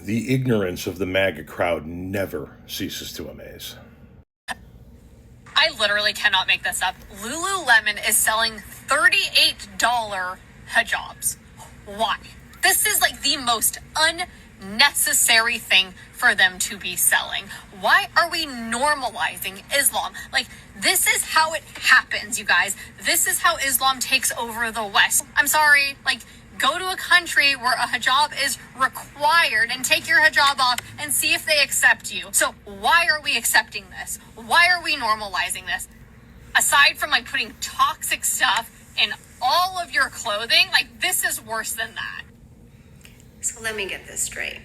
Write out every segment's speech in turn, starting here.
The ignorance of the MAGA crowd never ceases to amaze. I literally cannot make this up. Lululemon is selling $38 hijabs. Why? This is like the most unnecessary thing for them to be selling. Why are we normalizing Islam? Like, this is how it happens, you guys. This is how Islam takes over the West. I'm sorry, like, go to a country where a hijab is required and take your hijab off and see if they accept you. So why are we accepting this? Why are we normalizing this? Aside from like putting toxic stuff in all of your clothing, like this is worse than that. So let me get this straight.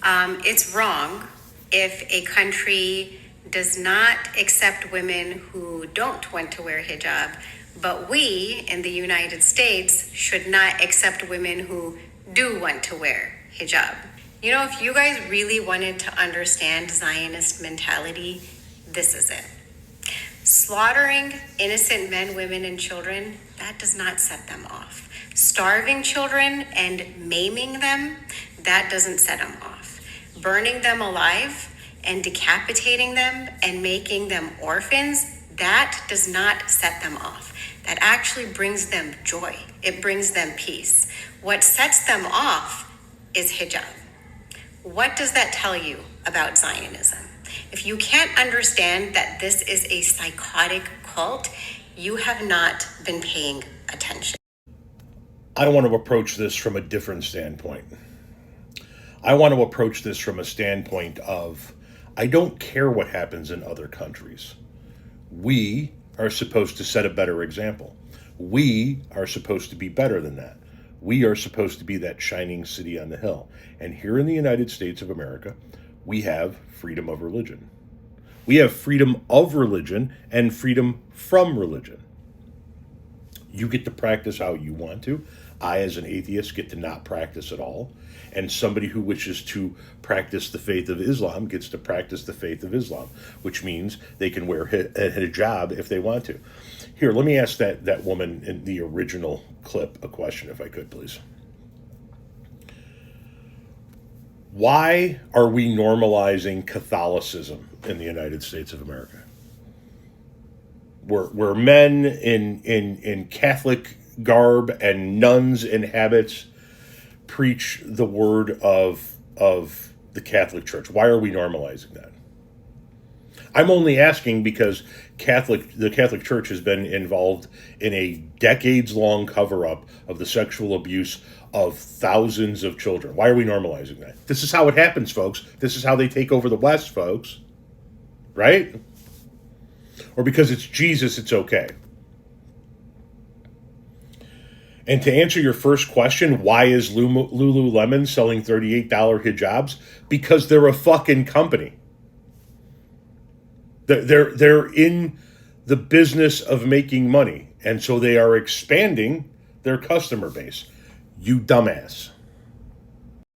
It's wrong if a country does not accept women who don't want to wear hijab, but we in the United States should not accept women who do want to wear hijab. You know, if you guys really wanted to understand Zionist mentality, this is it. Slaughtering innocent men, women, and children, that does not set them off. Starving children and maiming them, that doesn't set them off. Burning them alive and decapitating them and making them orphans, that does not set them off. That actually brings them joy. It brings them peace. What sets them off is hijab. What does that tell you about Zionism? If you can't understand that this is a psychotic cult, you have not been paying attention. I want to approach this from a different standpoint. I want to approach this from a standpoint of, I don't care what happens in other countries. We are supposed to set a better example. We are supposed to be better than that. We are supposed to be that shining city on the hill. And here in the United States of America, we have freedom of religion. We have freedom of religion and freedom from religion. You get to practice how you want to. I, as an atheist, get to not practice at all. And somebody who wishes to practice the faith of Islam gets to practice the faith of Islam, which means they can wear a hijab if they want to. Here, let me ask that woman in the original clip a question, if I could, please. Why are we normalizing Catholicism in the United States of America? Where men in Catholic garb and nuns in habits preach the word of the Catholic Church. Why are we normalizing that? I'm only asking because the Catholic Church has been involved in a decades-long cover-up of the sexual abuse of thousands of children. Why are we normalizing that? This is how it happens, folks. This is how they take over the West, folks. Right? Or because it's Jesus, it's okay. And to answer your first question, why is Lululemon selling $38 hijabs? Because they're a fucking company. They're in the business of making money, and so they are expanding their customer base. You dumbass.